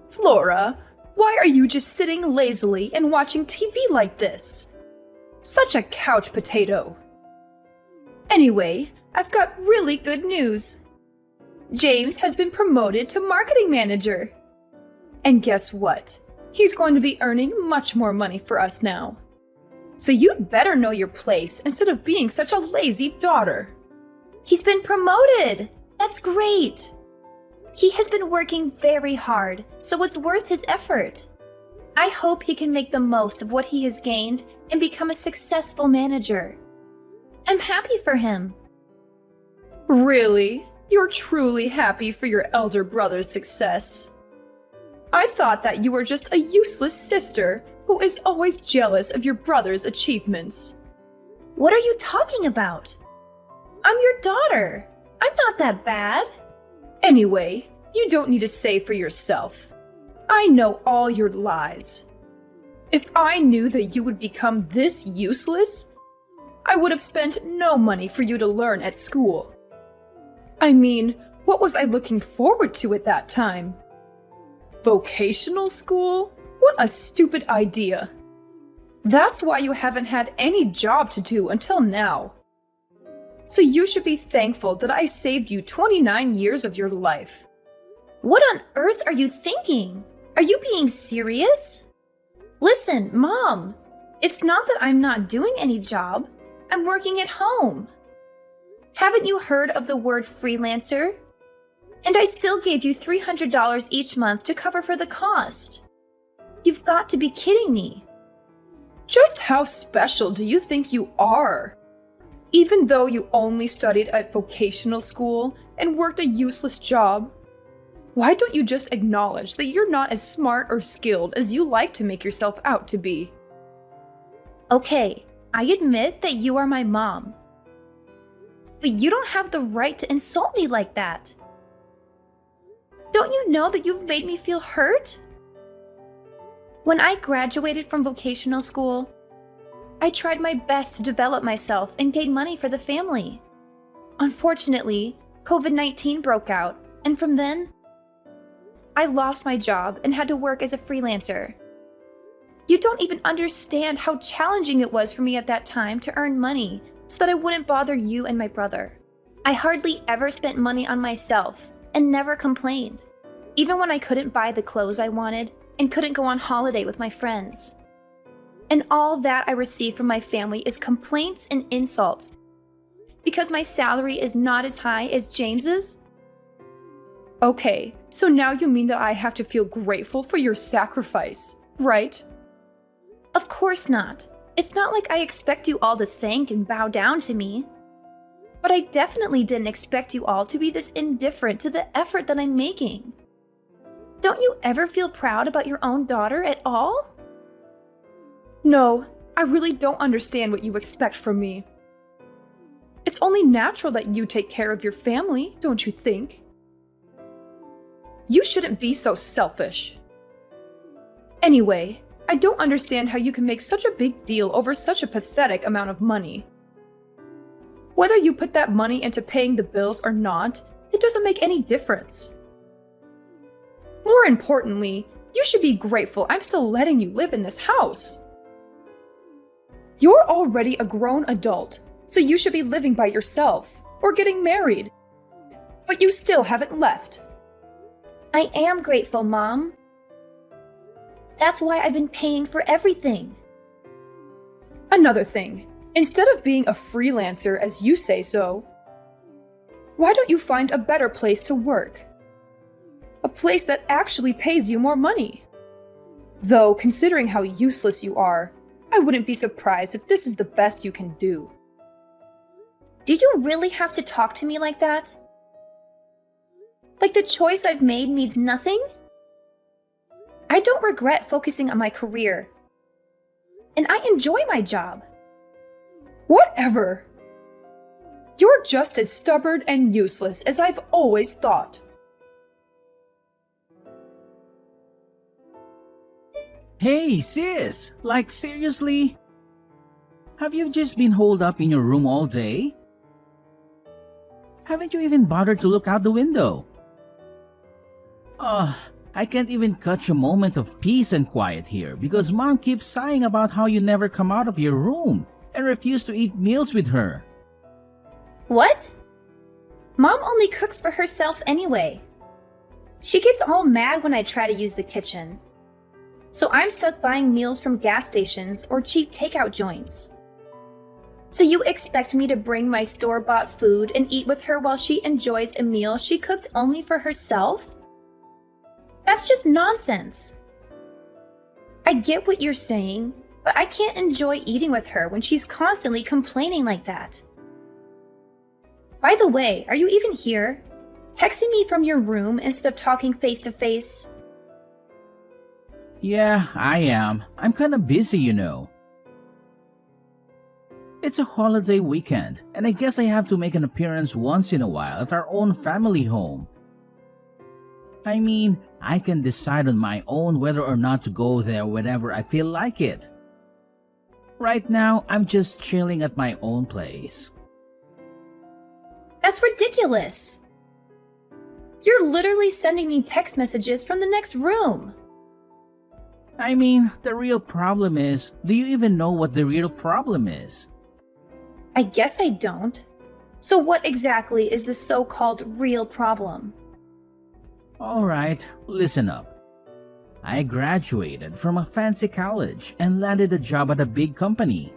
Flora, why are you just sitting lazily and watching TV like this? Such a couch potato. Anyway, I've got really good news. James has been promoted to marketing manager. And guess what? He's going to be earning much more money for us now. So you'd better know your place instead of being such a lazy daughter. He's been promoted! That's great! He has been working very hard, so it's worth his effort. I hope he can make the most of what he has gained and become a successful manager. I'm happy for him. Really? You're truly happy for your elder brother's success? I thought that you were just a useless sister who is always jealous of your brother's achievements. What are you talking about? I'm your daughter. I'm not that bad. Anyway, you don't need to say for yourself. I know all your lies. If I knew that you would become this useless, I would have spent no money for you to learn at school. I mean, what was I looking forward to at that time? Vocational school? What a stupid idea. That's why you haven't had any job to do until now. So you should be thankful that I saved you 29 years of your life. What on earth are you thinking? Are you being serious? Listen, Mom, it's not that I'm not doing any job. I'm working at home. Haven't you heard of the word freelancer? And I still gave you $300 each month to cover for the cost. You've got to be kidding me. Just how special do you think you are? Even though you only studied at vocational school and worked a useless job, why don't you just acknowledge that you're not as smart or skilled as you like to make yourself out to be? Okay, I admit that you are my mom. But you don't have the right to insult me like that. Don't you know that you've made me feel hurt? When I graduated from vocational school, I tried my best to develop myself and gain money for the family. Unfortunately, COVID-19 broke out, and from then, I lost my job and had to work as a freelancer. You don't even understand how challenging it was for me at that time to earn money so that I wouldn't bother you and my brother. I hardly ever spent money on myself and never complained, even when I couldn't buy the clothes I wanted and couldn't go on holiday with my friends. And all that I receive from my family is complaints and insults because my salary is not as high as James's. Okay, so now you mean that I have to feel grateful for your sacrifice, right? Of course not. It's not like I expect you all to thank and bow down to me. But I definitely didn't expect you all to be this indifferent to the effort that I'm making. Don't you ever feel proud about your own daughter at all? No, I really don't understand what you expect from me. It's only natural that you take care of your family, don't you think? You shouldn't be so selfish. Anyway, I don't understand how you can make such a big deal over such a pathetic amount of money. Whether you put that money into paying the bills or not, it doesn't make any difference. More importantly, you should be grateful I'm still letting you live in this house. You're already a grown adult, so you should be living by yourself or getting married. But you still haven't left. I am grateful, Mom. That's why I've been paying for everything. Another thing, instead of being a freelancer as you say so, why don't you find a better place to work? A place that actually pays you more money. Though, considering how useless you are, I wouldn't be surprised if this is the best you can do. Do you really have to talk to me like that? Like the choice I've made means nothing? I don't regret focusing on my career. And I enjoy my job. Whatever. You're just as stubborn and useless as I've always thought. Hey, sis! Like, seriously? Have you just been holed up in your room all day? Haven't you even bothered to look out the window? I can't even catch a moment of peace and quiet here because Mom keeps sighing about how you never come out of your room and refuse to eat meals with her. What? Mom only cooks for herself anyway. She gets all mad when I try to use the kitchen. So I'm stuck buying meals from gas stations or cheap takeout joints. So you expect me to bring my store-bought food and eat with her while she enjoys a meal she cooked only for herself? That's just nonsense. I get what you're saying, but I can't enjoy eating with her when she's constantly complaining like that. By the way, are you even here? Texting me from your room instead of talking face to face? Yeah, I am. I'm kinda busy, you know. It's a holiday weekend, and I guess I have to make an appearance once in a while at our own family home. I mean, I can decide on my own whether or not to go there whenever I feel like it. Right now, I'm just chilling at my own place. That's ridiculous. You're literally sending me text messages from the next room. I mean, the real problem is, do you even know what the real problem is? I guess I don't. So what exactly is the so-called real problem? Alright, listen up. I graduated from a fancy college and landed a job at a big company.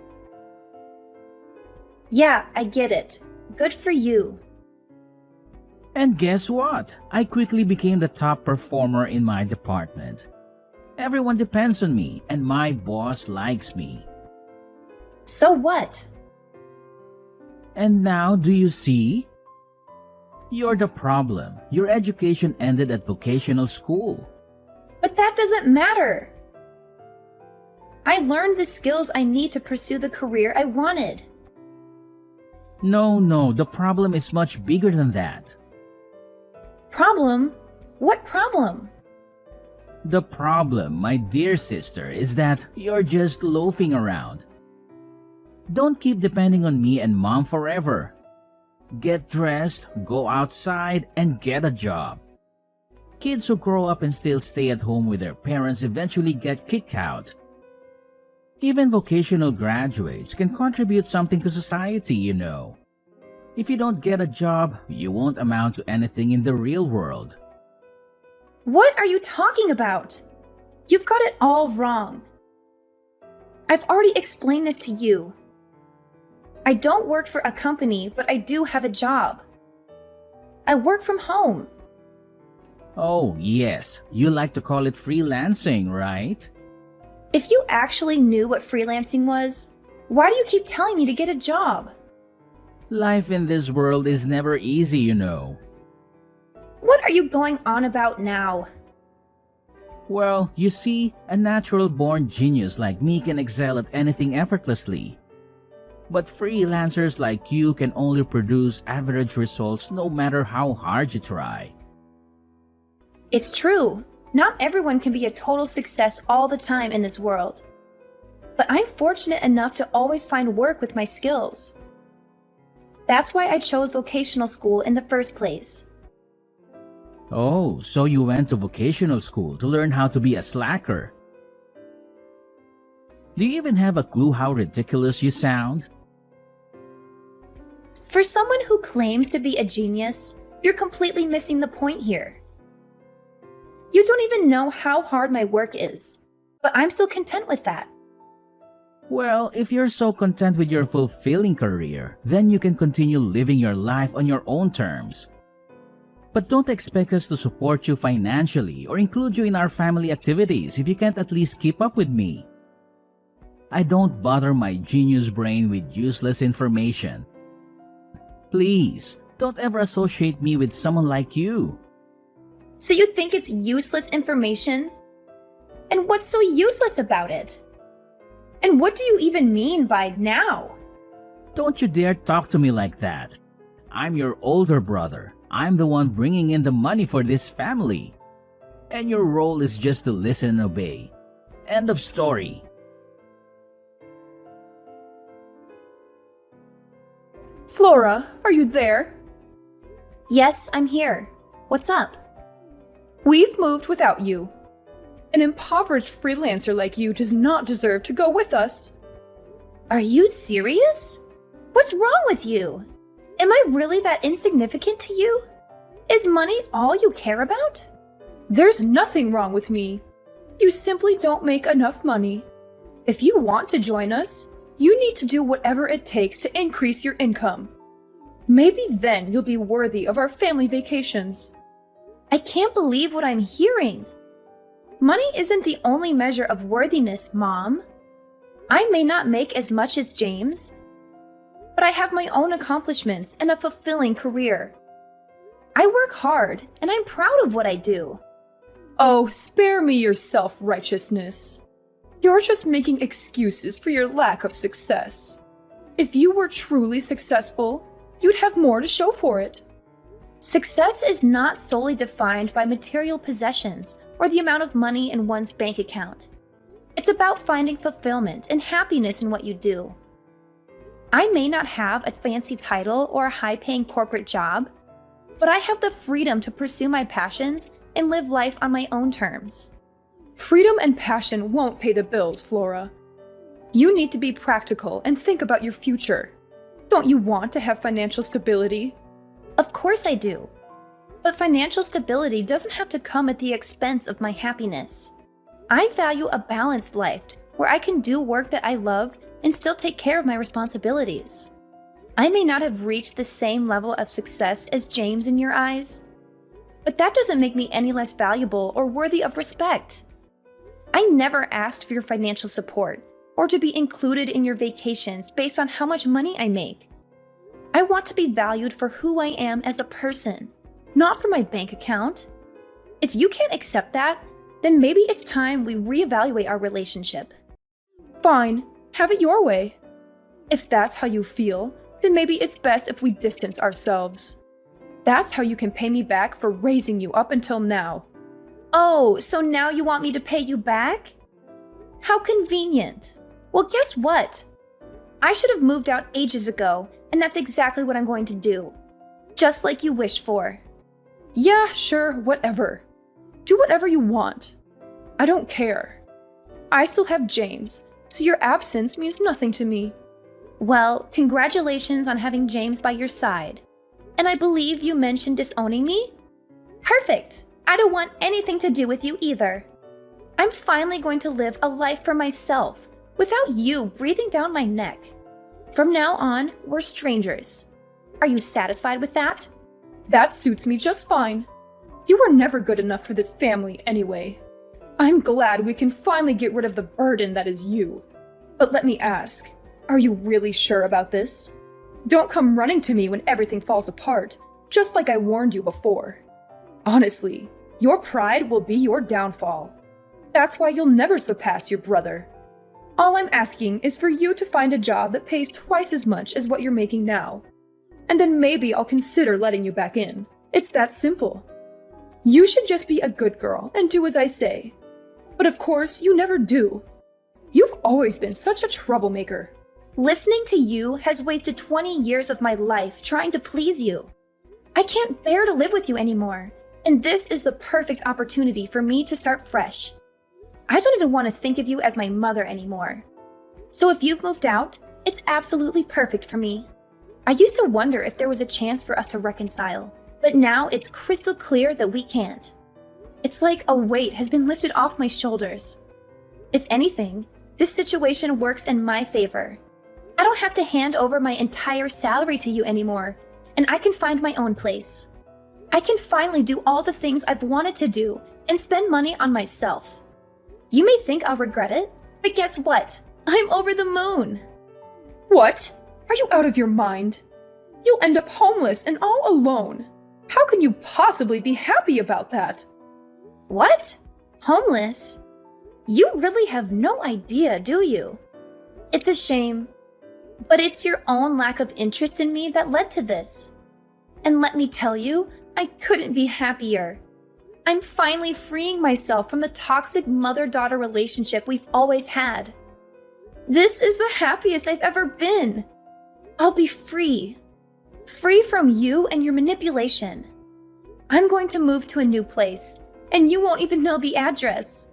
Yeah, I get it. Good for you. And guess what? I quickly became the top performer in my department. Everyone depends on me and my boss likes me. So what? And now, do you see? You're the problem. Your education ended at vocational school. But that doesn't matter. I learned the skills I need to pursue the career I wanted. No, the problem is much bigger than that. Problem? What problem? The problem, my dear sister, is that you're just loafing around. Don't keep depending on me and Mom forever. Get dressed, go outside, and get a job. Kids who grow up and still stay at home with their parents eventually get kicked out. Even vocational graduates can contribute something to society, you know. If you don't get a job, you won't amount to anything in the real world. What are you talking about? You've got it all wrong. I've already explained this to you. I don't work for a company, but I do have a job. I work from home. Oh, yes, you like to call it freelancing, right? If you actually knew what freelancing was, why do you keep telling me to get a job? Life in this world is never easy, you know. What are you going on about now? Well, you see, a natural-born genius like me can excel at anything effortlessly. But freelancers like you can only produce average results no matter how hard you try. It's true. Not everyone can be a total success all the time in this world. But I'm fortunate enough to always find work with my skills. That's why I chose vocational school in the first place. Oh, so you went to vocational school to learn how to be a slacker. Do you even have a clue how ridiculous you sound? For someone who claims to be a genius, you're completely missing the point here. You don't even know how hard my work is, but I'm still content with that. Well, if you're so content with your fulfilling career, then you can continue living your life on your own terms. But don't expect us to support you financially or include you in our family activities if you can't at least keep up with me. I don't bother my genius brain with useless information. Please, don't ever associate me with someone like you. So you think it's useless information? And what's so useless about it? And what do you even mean by now? Don't you dare talk to me like that. I'm your older brother. I'm the one bringing in the money for this family. And your role is just to listen and obey. End of story. Flora, are you there? Yes, I'm here. What's up? We've moved without you. An impoverished freelancer like you does not deserve to go with us. Are you serious? What's wrong with you? Am I really that insignificant to you? Is money all you care about? There's nothing wrong with me. You simply don't make enough money. If you want to join us, you need to do whatever it takes to increase your income. Maybe then you'll be worthy of our family vacations. I can't believe what I'm hearing. Money isn't the only measure of worthiness, Mom. I may not make as much as James, but I have my own accomplishments and a fulfilling career. I work hard, and I'm proud of what I do. Oh, spare me your self-righteousness. You're just making excuses for your lack of success. If you were truly successful, you'd have more to show for it. Success is not solely defined by material possessions or the amount of money in one's bank account. It's about finding fulfillment and happiness in what you do. I may not have a fancy title or a high-paying corporate job, but I have the freedom to pursue my passions and live life on my own terms. Freedom and passion won't pay the bills, Flora. You need to be practical and think about your future. Don't you want to have financial stability? Of course I do. But financial stability doesn't have to come at the expense of my happiness. I value a balanced life where I can do work that I love and still take care of my responsibilities. I may not have reached the same level of success as James in your eyes, but that doesn't make me any less valuable or worthy of respect. I never asked for your financial support or to be included in your vacations based on how much money I make. I want to be valued for who I am as a person, not for my bank account. If you can't accept that, then maybe it's time we reevaluate our relationship. Fine, have it your way. If that's how you feel, then maybe it's best if we distance ourselves. That's how you can pay me back for raising you up until now. Oh, so now you want me to pay you back? How convenient. Well, guess what? I should have moved out ages ago, and that's exactly what I'm going to do. Just like you wished for. Yeah, sure, whatever. Do whatever you want. I don't care. I still have James, so your absence means nothing to me. Well, congratulations on having James by your side. And I believe you mentioned disowning me? Perfect! I don't want anything to do with you either. I'm finally going to live a life for myself, without you breathing down my neck. From now on, we're strangers. Are you satisfied with that? That suits me just fine. You were never good enough for this family anyway. I'm glad we can finally get rid of the burden that is you. But let me ask, are you really sure about this? Don't come running to me when everything falls apart, just like I warned you before. Honestly, your pride will be your downfall. That's why you'll never surpass your brother. All I'm asking is for you to find a job that pays twice as much as what you're making now. And then maybe I'll consider letting you back in. It's that simple. You should just be a good girl and do as I say. But of course, you never do. You've always been such a troublemaker. Listening to you has wasted 20 years of my life trying to please you. I can't bear to live with you anymore, and this is the perfect opportunity for me to start fresh. I don't even want to think of you as my mother anymore. So if you've moved out, it's absolutely perfect for me. I used to wonder if there was a chance for us to reconcile, but now it's crystal clear that we can't. It's like a weight has been lifted off my shoulders. If anything, this situation works in my favor. I don't have to hand over my entire salary to you anymore, and I can find my own place. I can finally do all the things I've wanted to do and spend money on myself. You may think I'll regret it, but guess what? I'm over the moon. What? Are you out of your mind? You'll end up homeless and all alone. How can you possibly be happy about that? What? Homeless? You really have no idea, do you? It's a shame, but it's your own lack of interest in me that led to this. And let me tell you, I couldn't be happier. I'm finally freeing myself from the toxic mother-daughter relationship we've always had. This is the happiest I've ever been. I'll be free. Free from you and your manipulation. I'm going to move to a new place, and you won't even know the address.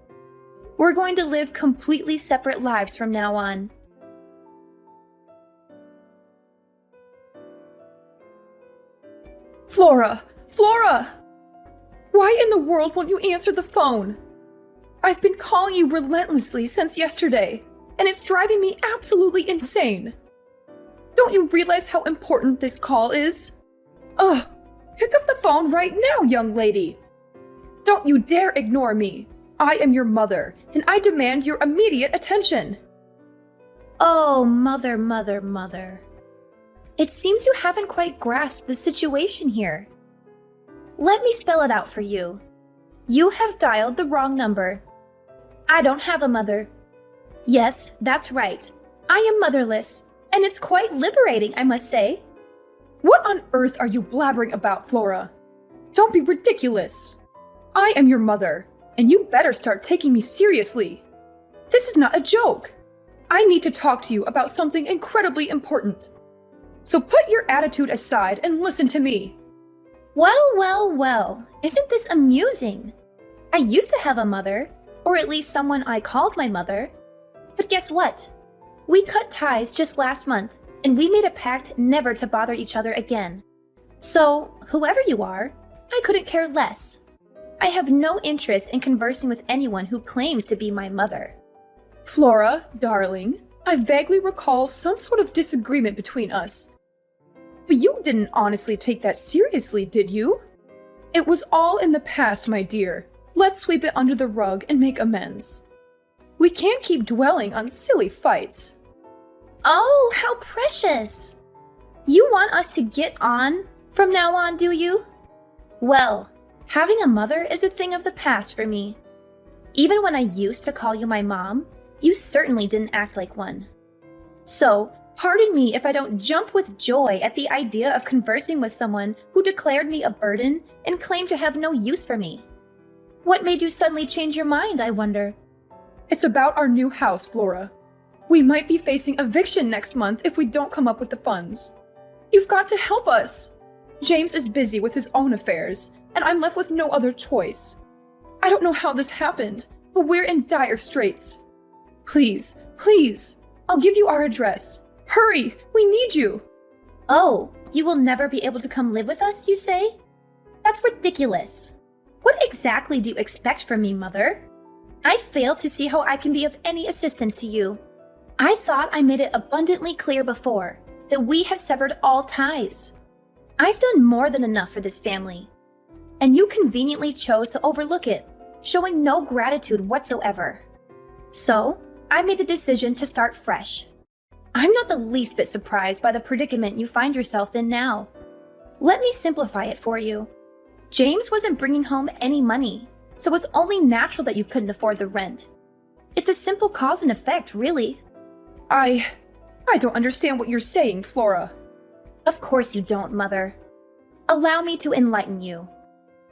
We're going to live completely separate lives from now on. Flora! Flora! Why in the world won't you answer the phone? I've been calling you relentlessly since yesterday, and it's driving me absolutely insane. Don't you realize how important this call is? Ugh! Pick up the phone right now, young lady! Don't you dare ignore me! I am your mother, and I demand your immediate attention! Oh, mother, mother, mother. It seems you haven't quite grasped the situation here. Let me spell it out for you. You have dialed the wrong number. I don't have a mother. Yes, that's right. I am motherless, and it's quite liberating, I must say. What on earth are you blabbering about, Flora? Don't be ridiculous. I am your mother, and you better start taking me seriously. This is not a joke. I need to talk to you about something incredibly important. So put your attitude aside and listen to me. Well, well, well, isn't this amusing? I used to have a mother, or at least someone I called my mother. But guess what? We cut ties just last month, and we made a pact never to bother each other again. So, whoever you are, I couldn't care less. I have no interest in conversing with anyone who claims to be my mother. Flora, darling, I vaguely recall some sort of disagreement between us. But you didn't honestly take that seriously, did you? It was all in the past, my dear. Let's sweep it under the rug and make amends. We can't keep dwelling on silly fights. Oh, how precious! You want us to get on from now on, do you? Well, having a mother is a thing of the past for me. Even when I used to call you my mom, you certainly didn't act like one. So, pardon me if I don't jump with joy at the idea of conversing with someone who declared me a burden and claimed to have no use for me. What made you suddenly change your mind, I wonder? It's about our new house, Flora. We might be facing eviction next month if we don't come up with the funds. You've got to help us. James is busy with his own affairs, and I'm left with no other choice. I don't know how this happened, but we're in dire straits. Please, please, I'll give you our address. Hurry, we need you. Oh, you will never be able to come live with us, you say? That's ridiculous. What exactly do you expect from me, Mother? I fail to see how I can be of any assistance to you. I thought I made it abundantly clear before that we have severed all ties. I've done more than enough for this family, and you conveniently chose to overlook it, showing no gratitude whatsoever. So, I made the decision to start fresh. I'm not the least bit surprised by the predicament you find yourself in now. Let me simplify it for you. James wasn't bringing home any money, so it's only natural that you couldn't afford the rent. It's a simple cause and effect, really. I don't understand what you're saying, Flora. Of course you don't, Mother. Allow me to enlighten you.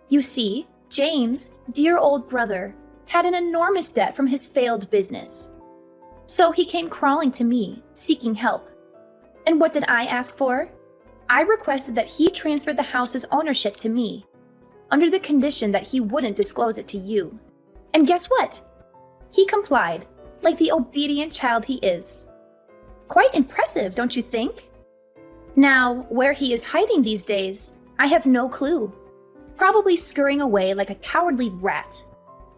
You see, James, dear old brother, had an enormous debt from his failed business. So he came crawling to me, seeking help. And what did I ask for? I requested that he transfer the house's ownership to me, under the condition that he wouldn't disclose it to you. And guess what? He complied, like the obedient child he is. Quite impressive, don't you think? Now, where he is hiding these days, I have no clue. Probably scurrying away like a cowardly rat.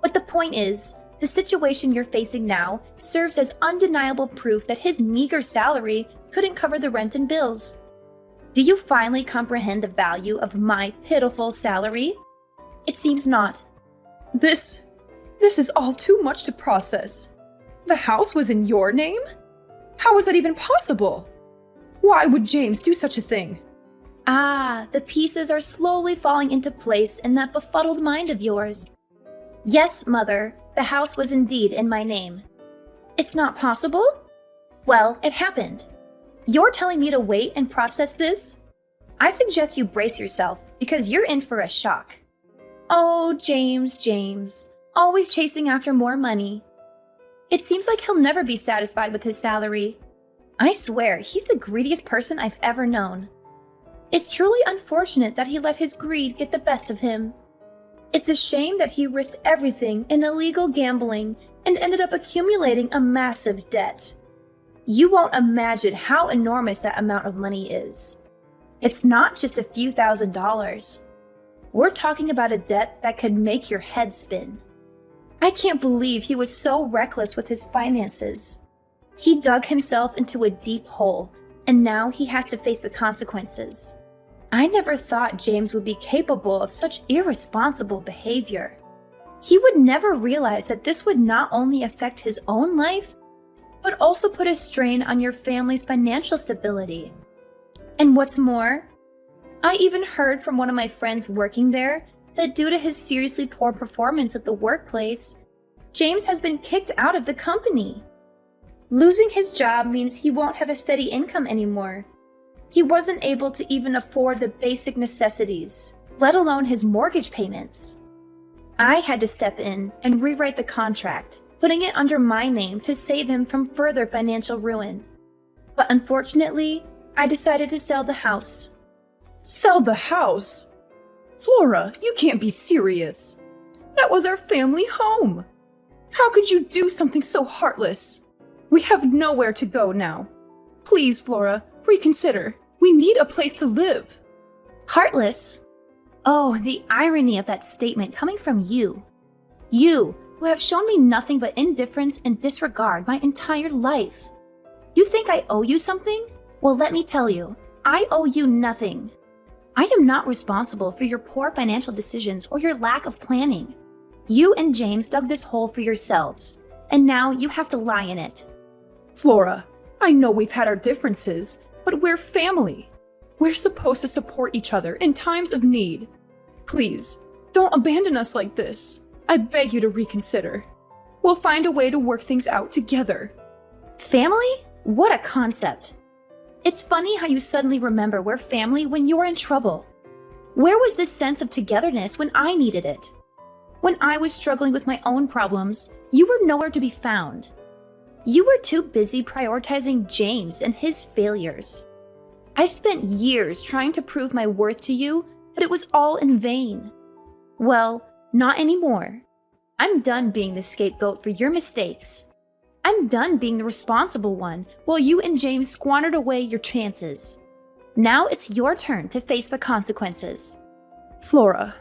But the point is, the situation you're facing now serves as undeniable proof that his meager salary couldn't cover the rent and bills. Do you finally comprehend the value of my pitiful salary? It seems not. This is all too much to process. The house was in your name? How was that even possible? Why would James do such a thing? Ah, the pieces are slowly falling into place in that befuddled mind of yours. Yes, Mother, the house was indeed in my name. It's not possible? Well, it happened. You're telling me to wait and process this? I suggest you brace yourself, because you're in for a shock. Oh, James, always chasing after more money. It seems like he'll never be satisfied with his salary. I swear, he's the greediest person I've ever known. It's truly unfortunate that he let his greed get the best of him. It's a shame that he risked everything in illegal gambling and ended up accumulating a massive debt. You won't imagine how enormous that amount of money is. It's not just a few $1,000s. We're talking about a debt that could make your head spin. I can't believe he was so reckless with his finances. He dug himself into a deep hole, and now he has to face the consequences. I never thought James would be capable of such irresponsible behavior. He would never realize that this would not only affect his own life, but also put a strain on your family's financial stability. And what's more, I even heard from one of my friends working there that due to his seriously poor performance at the workplace, James has been kicked out of the company. Losing his job means he won't have a steady income anymore. He wasn't able to even afford the basic necessities, let alone his mortgage payments. I had to step in and rewrite the contract, putting it under my name to save him from further financial ruin. But unfortunately, I decided to sell the house. Sell the house? Flora, you can't be serious. That was our family home. How could you do something so heartless? We have nowhere to go now. Please, Flora, reconsider. We need a place to live. Heartless? Oh, the irony of that statement coming from you. You, who have shown me nothing but indifference and disregard my entire life. You think I owe you something? Well, let me tell you, I owe you nothing. I am not responsible for your poor financial decisions or your lack of planning. You and James dug this hole for yourselves, and now you have to lie in it. Flora, I know we've had our differences, but we're family. We're supposed to support each other in times of need. Please, don't abandon us like this. I beg you to reconsider. We'll find a way to work things out together. Family? What a concept. It's funny how you suddenly remember we're family when you're in trouble. Where was this sense of togetherness when I needed it? When I was struggling with my own problems, you were nowhere to be found. You were too busy prioritizing James and his failures. I spent years trying to prove my worth to you, but it was all in vain. Well, not anymore. I'm done being the scapegoat for your mistakes. I'm done being the responsible one while you and James squandered away your chances. Now it's your turn to face the consequences. Flora,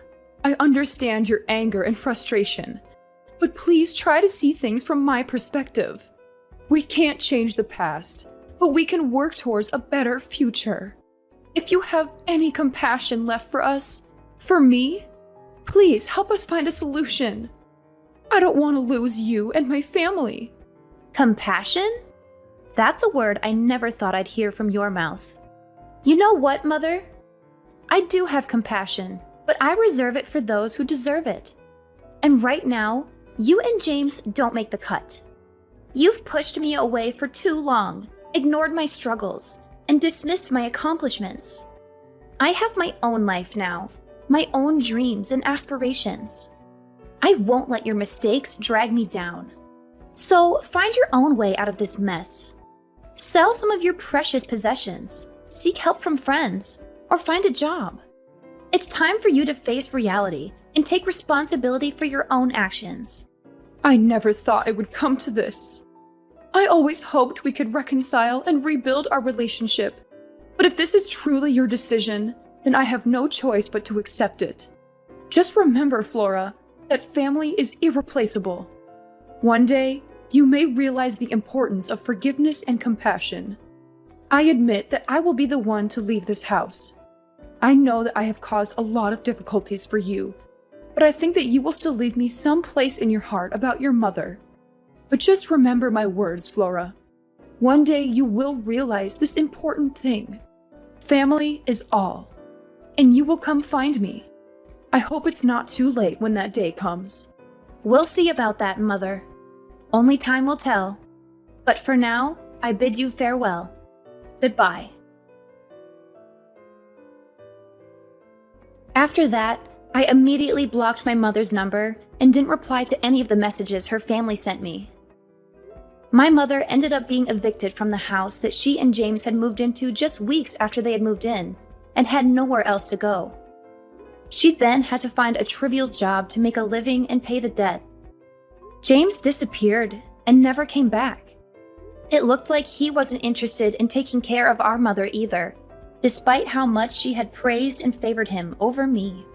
I understand your anger and frustration, but please try to see things from my perspective. We can't change the past, but we can work towards a better future. If you have any compassion left for us, for me, please help us find a solution. I don't want to lose you and my family. Compassion? That's a word I never thought I'd hear from your mouth. You know what, Mother? I do have compassion, but I reserve it for those who deserve it. And right now, you and James don't make the cut. You've pushed me away for too long, ignored my struggles, and dismissed my accomplishments. I have my own life now, my own dreams and aspirations. I won't let your mistakes drag me down. So find your own way out of this mess. Sell some of your precious possessions, seek help from friends, or find a job. It's time for you to face reality and take responsibility for your own actions. I never thought it would come to this. I always hoped we could reconcile and rebuild our relationship. But if this is truly your decision, then I have no choice but to accept it. Just remember, Flora, that family is irreplaceable. One day, you may realize the importance of forgiveness and compassion. I admit that I will be the one to leave this house. I know that I have caused a lot of difficulties for you, but I think that you will still leave me some place in your heart about your mother. But just remember my words, Flora. One day you will realize this important thing. Family is all, and you will come find me. I hope it's not too late when that day comes. We'll see about that, Mother. Only time will tell. But for now, I bid you farewell. Goodbye. After that, I immediately blocked my mother's number and didn't reply to any of the messages her family sent me. My mother ended up being evicted from the house that she and James had moved into just weeks after they had moved in, and had nowhere else to go. She then had to find a trivial job to make a living and pay the debt. James disappeared and never came back. It looked like he wasn't interested in taking care of our mother either, despite how much she had praised and favored him over me.